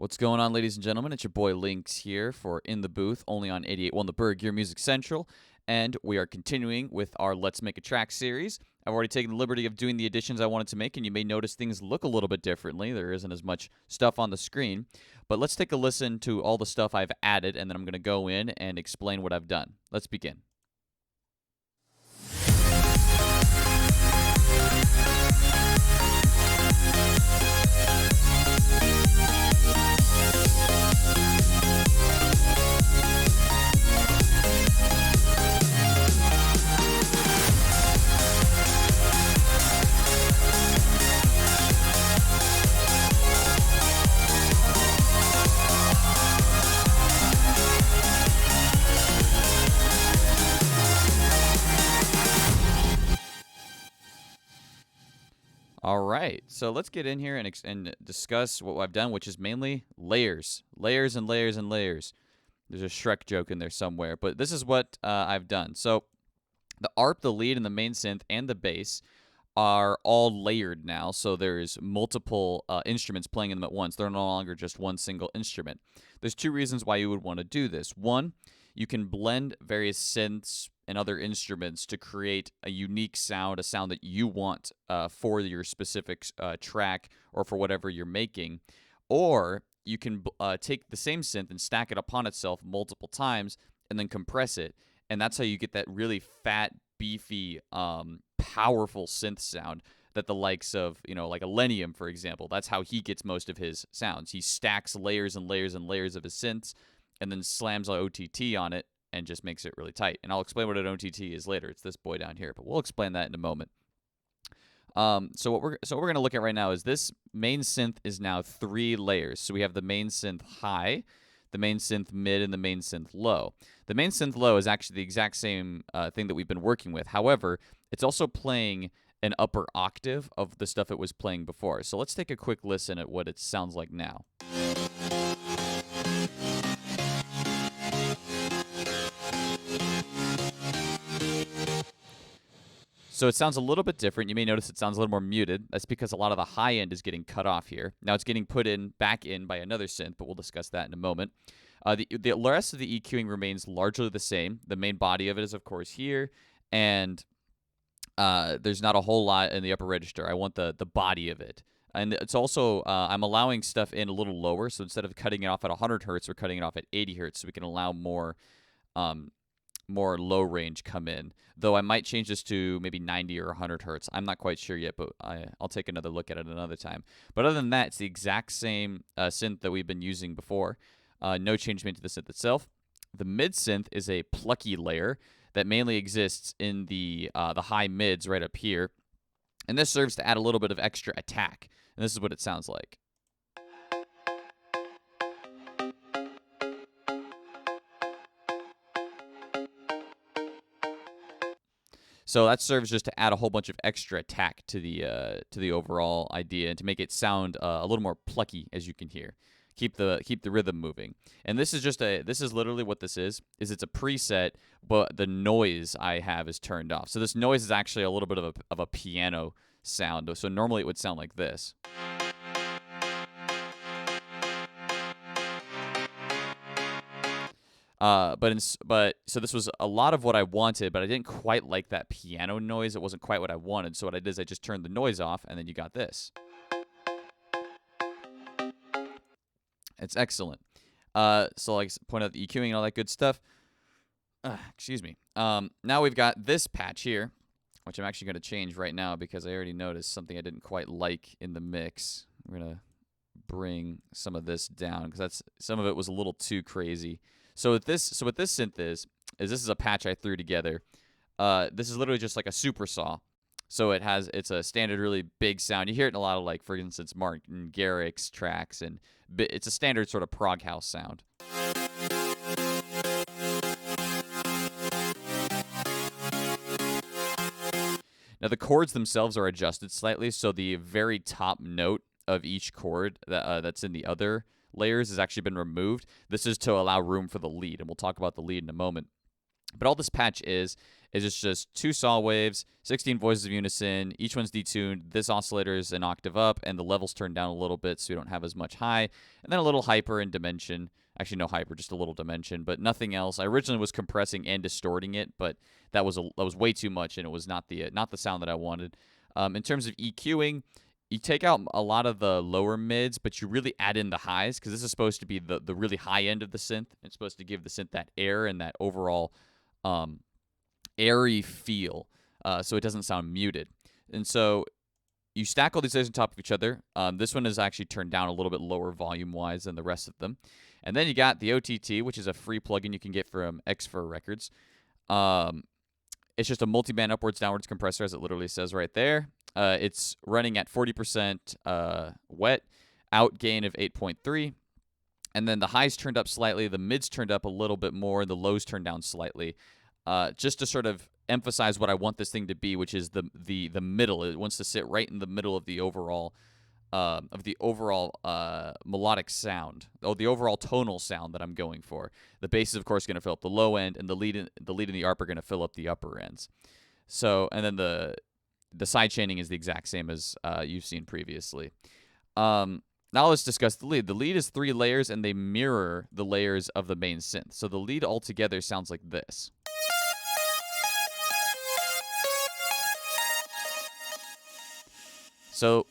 What's going on, ladies and gentlemen? It's your boy Lynx here for In the Booth, only on 88.1 The Berg, your music central. And we are continuing with our Let's Make a Track series. I've already taken the liberty of doing the additions I wanted to make, and you may notice things look a little bit differently. There isn't as much stuff on the screen. But let's take a listen to all the stuff I've added, and then I'm going to go in and explain what I've done. Let's begin. All right, so let's get in here and discuss what I've done, which is mainly layers. Layers and layers and layers. There's a Shrek joke in there somewhere, but this is what I've done. So the ARP, the lead, and the main synth, and the bass are all layered now, so there's multiple instruments playing in them at once. They're no longer just one single instrument. There's two reasons why you would want to do this. One, you can blend various synths and other instruments to create a unique sound, a sound that you want for your specific track or for whatever you're making. Or you can take the same synth and stack it upon itself multiple times and then compress it. And that's how you get that really fat, beefy, powerful synth sound that the likes of, like a Lenium, for example, that's how he gets most of his sounds. He stacks layers and layers and layers of his synths and then slams an OTT on it and just makes it really tight. And I'll explain what an OTT is later. It's this boy down here, but we'll explain that in a moment. So what we're going to look at right now is this main synth is now 3 layers. So we have the main synth high, the main synth mid, and the main synth low. The main synth low is actually the exact same thing that we've been working with. However, it's also playing an upper octave of the stuff it was playing before. So let's take a quick listen at what it sounds like now. So it sounds a little bit different. You may notice it sounds a little more muted. That's because a lot of the high end is getting cut off here. Now it's getting put back in by another synth, but we'll discuss that in a moment. The rest of the EQing remains largely the same. The main body of it is, of course, here, and there's not a whole lot in the upper register. I want the body of it. And it's also, I'm allowing stuff in a little lower, so instead of cutting it off at 100 hertz, we're cutting it off at 80 hertz, so we can allow more low range come in. Though I might change this to maybe 90 or 100 hertz. I'm not quite sure yet, but I'll take another look at it another time. But other than that, it's the exact same synth that we've been using before. No change made to the synth itself. The mid synth is a Plucky Layer that mainly exists in the high mids right up here. And this serves to add a little bit of extra attack. And this is what it sounds like. So that serves just to add a whole bunch of extra attack to the overall idea and to make it sound a little more plucky, as you can hear. Keep the rhythm moving. And this is literally what this is it's a preset, but the noise I have is turned off. So this noise is actually a little bit of a piano sound. So normally it would sound like this. So this was a lot of what I wanted, but I didn't quite like that piano noise. It wasn't quite what I wanted. So what I did is I just turned the noise off, and then you got this. It's excellent. So like point out the EQing and all that good stuff. Excuse me. Now we've got this patch here, which I'm actually going to change right now because I already noticed something I didn't quite like in the mix. We're going to bring some of this down because some of it was a little too crazy. So what this synth is this is a patch I threw together. This is literally just like a super saw. So it's a standard really big sound. You hear it in a lot of, like, for instance, Martin Garrix's tracks, and it's a standard sort of prog house sound. Now the chords themselves are adjusted slightly, so the very top note of each chord that's in the other layers has actually been removed. This is to allow room for the lead, and we'll talk about the lead in a moment. But all this patch is is it's just 2 saw waves, 16 voices of unison. Each one's detuned. This oscillator is an octave up, and the levels turned down a little bit so you don't have as much high. And then a little hyper and dimension. Actually, no hyper, just a little dimension, but nothing else. I originally was compressing and distorting it, but that was way too much, and it was not the sound that I wanted. In terms of EQing, you take out a lot of the lower mids, but you really add in the highs because this is supposed to be the really high end of the synth. It's supposed to give the synth that air and that overall airy feel, so it doesn't sound muted. And so you stack all these layers on top of each other. This one is actually turned down a little bit lower volume-wise than the rest of them. And then you got the OTT, which is a free plugin you can get from Xfer Records. It's just a multi-band upwards-downwards compressor, as it literally says right there. It's running at 40% wet, out gain of 8.3. And then the highs turned up slightly, the mids turned up a little bit more, and the lows turned down slightly. Just to sort of emphasize what I want this thing to be, which is the middle. It wants to sit right in the middle of the overall melodic sound, the overall tonal sound that I'm going for. The bass is of course going to fill up the low end, and the lead and the ARP are going to fill up the upper ends. So, and then the side chaining is the exact same as you've seen previously. Now let's discuss the lead. The lead is 3 layers, and they mirror the layers of the main synth. So the lead altogether sounds like this. So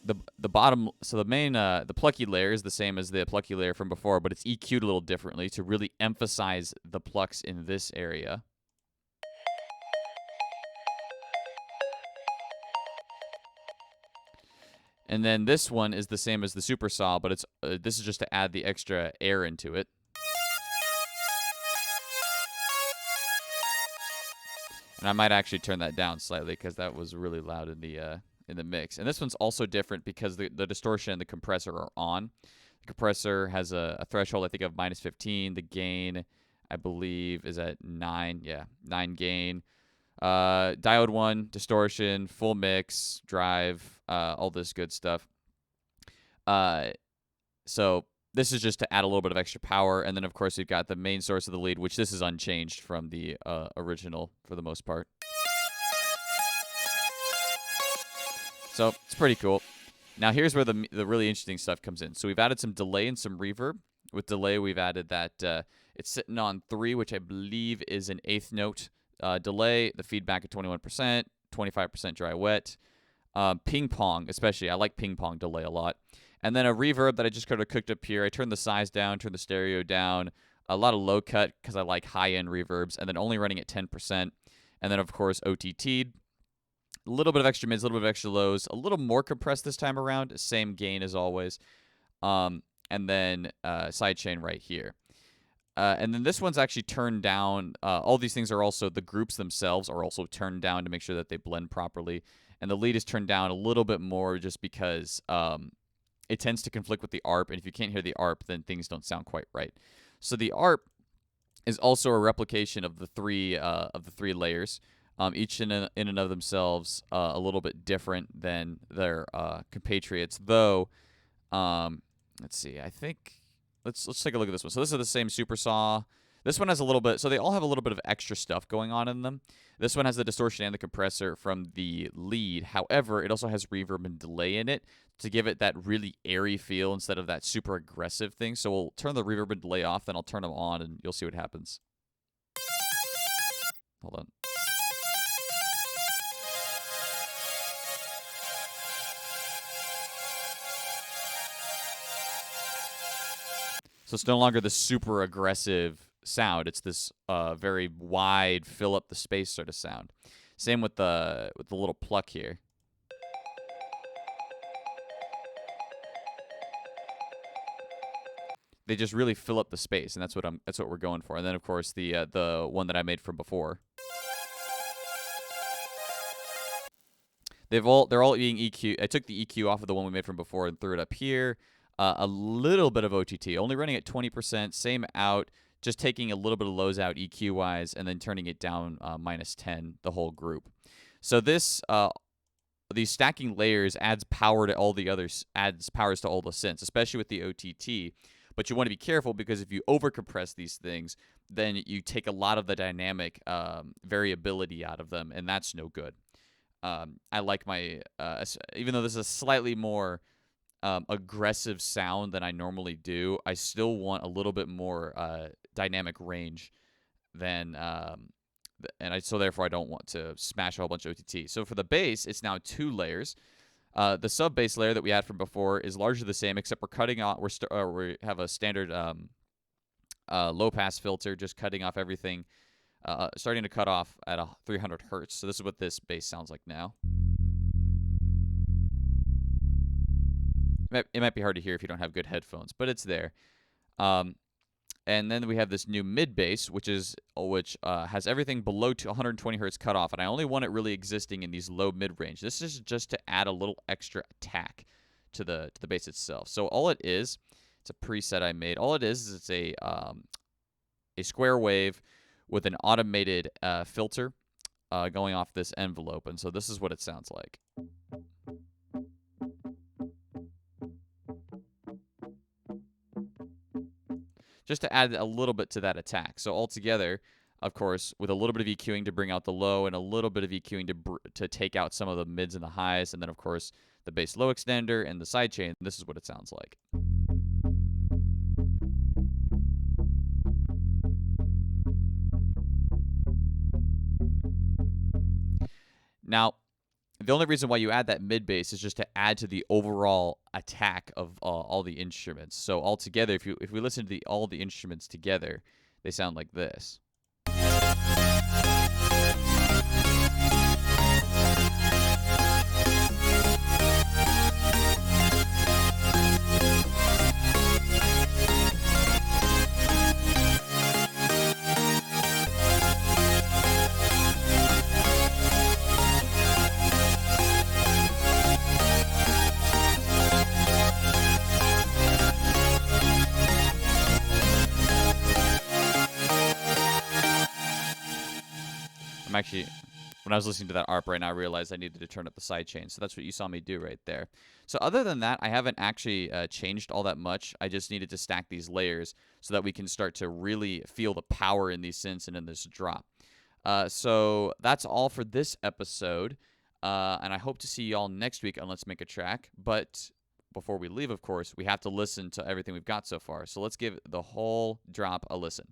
the bottom, so the main, the Plucky Layer is the same as the Plucky Layer from before, but it's EQ'd a little differently to really emphasize the plucks in this area. And then this one is the same as the super saw, but it's this is just to add the extra air into it. And I might actually turn that down slightly because that was really loud in the mix. And this one's also different because the distortion and the compressor are on. The compressor has a threshold, I think, of -15. The gain, I believe, is at 9. Yeah, 9 gain. Diode 1, distortion, full mix, drive, all this good stuff. So this is just to add a little bit of extra power. And then, of course, we've got the main source of the lead, which this is unchanged from the original for the most part. So it's pretty cool. Now here's where the really interesting stuff comes in. So we've added some delay and some reverb. With delay, we've added that it's sitting on 3, which I believe is an 8th note delay. The feedback at 21%, 25% dry wet. Ping pong, especially. I like ping pong delay a lot. And then a reverb that I just kind of cooked up here. I turned the size down, turned the stereo down. A lot of low cut because I like high-end reverbs. And then only running at 10%. And then, of course, OTT'd. A little bit of extra mids, a little bit of extra lows. A little more compressed this time around. Same gain as always. And then sidechain right here. And then this one's actually turned down. All these things are also, the groups themselves are also turned down to make sure that they blend properly. And the lead is turned down a little bit more just because it tends to conflict with the ARP. And if you can't hear the ARP, then things don't sound quite right. So the ARP is also a replication of the three layers. Each in and of themselves a little bit different than their compatriots. Though, let's see, I think let's take a look at this one. So this is the same super saw. This one has a little bit, so they all have a little bit of extra stuff going on in them. This one has the distortion and the compressor from the lead. However, it also has reverb and delay in it to give it that really airy feel instead of that super aggressive thing. So we'll turn the reverb and delay off, then I'll turn them on, and you'll see what happens. Hold on. So it's no longer the super aggressive sound. It's this very wide, fill up the space sort of sound. Same with the little pluck here. They just really fill up the space, and that's what we're going for. And then of course the one that I made from before. They're all being EQ. I took the EQ off of the one we made from before and threw it up here. A little bit of OTT, only running at 20%, same out, just taking a little bit of lows out EQ-wise, and then turning it down -10, the whole group. So this, these stacking layers adds power to all the others, adds powers to all the synths, especially with the OTT. But you want to be careful because if you overcompress these things, then you take a lot of the dynamic variability out of them, and that's no good. I like my, even though this is a slightly more aggressive sound than I normally do, I still want a little bit more dynamic range than, so therefore I don't want to smash a whole bunch of OTT. So for the bass, it's now 2 layers. The sub bass layer that we had from before is largely the same, except we're cutting off. We have a standard low pass filter, just cutting off everything, starting to cut off at 300 hertz. So this is what this bass sounds like now. It might be hard to hear if you don't have good headphones, but it's there. And then we have this new mid bass, which has everything below 120 hertz cut off, and I only want it really existing in these low mid range. This is just to add a little extra attack to the bass itself. So all it is, it's a preset I made. All it is it's a square wave with an automated filter going off this envelope, and so this is what it sounds like. Just to add a little bit to that attack. So altogether, of course, with a little bit of EQing to bring out the low and a little bit of EQing to take out some of the mids and the highs, and then, of course, the bass low extender and the sidechain, this is what it sounds like. Now, the only reason why you add that mid bass is just to add to the overall attack of all the instruments. So altogether, if we listen to all the instruments together, they sound like this. Actually, when I was listening to that ARP right now, I realized I needed to turn up the sidechain. So that's what you saw me do right there. So other than that, I haven't actually changed all that much. I just needed to stack these layers so that we can start to really feel the power in these synths and in this drop. So that's all for this episode. And I hope to see you all next week on Let's Make a Track. But before we leave, of course, we have to listen to everything we've got so far. So let's give the whole drop a listen.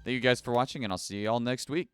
Thank you guys for watching, and I'll see you all next week.